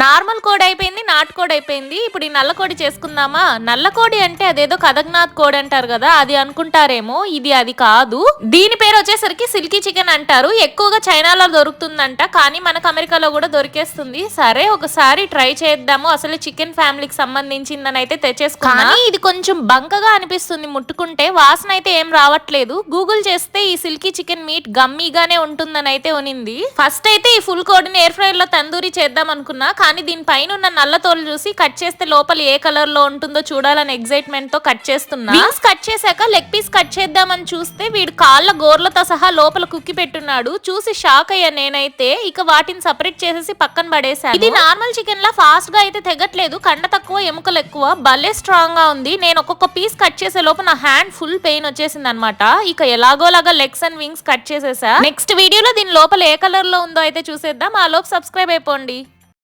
Normal కోడి అయిపోయింది, నాటుకోడి అయిపోయింది. ఇప్పుడు ఈ నల్ల కోడి చేసుకుందామా? నల్ల కోడి అంటే అదేదో కదక్నాథ్ కోడి అంటారు కదా, అది అనుకుంటారేమో. ఇది అది కాదు. దీని పేరు వచ్చేసరికి సిల్కీ చికెన్ అంటారు. ఎక్కువగా చైనాలో దొరుకుతుందంట, కానీ మనకు అమెరికాలో కూడా దొరికేస్తుంది. సరే ఒకసారి ట్రై చేద్దాము. అసలు చికెన్ ఫ్యామిలీకి సంబంధించిందని అయితే తెచ్చేసుకున్నా. కానీ ఇది కొంచెం బంకగా అనిపిస్తుంది ముట్టుకుంటే. వాసన అయితే ఏం రావట్లేదు. గూగుల్ చేస్తే ఈ సిల్కీ చికెన్ మీట్ గమ్మీగానే ఉంటుందని అయితే ఉనింది. ఫస్ట్ అయితే ఈ ఫుల్ కోడిని ఎయిర్ ఫ్రైర్ లో తందూరి చేద్దాం అనుకున్నా, కానీ దీనిపైన ఉన్న నల్ల తోలు చూసి కట్ చేస్తే లోపల ఏ కలర్ లో ఉంటుందో చూడాలని ఎక్సైట్మెంట్ తో కట్ చేస్తున్నా. వింగ్స్ కట్ చేశాక లెగ్ పీస్ కట్ చేద్దామని చూస్తే వీడు కాళ్ళ గోర్లతో సహా లోపల కుక్కి పెట్టున్నాడు. చూసి షాక్ అయ్యా నేనైతే. ఇక వాటిని సపరేట్ చేసేసి పక్కన పడేశాను. ఇది నార్మల్ చికెన్ లా ఫాస్ట్ గా అయితే తెగట్లేదు. కండ తక్కువ, ఎముకలు ఎక్కువ, భలే స్ట్రాంగ్ గా ఉంది. నేను ఒక్కొక్క పీస్ కట్ చేసే లోపు నా హ్యాండ్ ఫుల్ పెయిన్ వచ్చేసింది అనమాట. ఇక ఎలాగోలాగా లెగ్స్ అండ్ వింగ్స్ కట్ చేసేసా. నెక్స్ట్ వీడియోలో దీని లోపల ఏ కలర్ లో ఉందో అయితే చూసేద్దాం. ఆ లోపు సబ్స్క్రైబ్ అయిపోండి.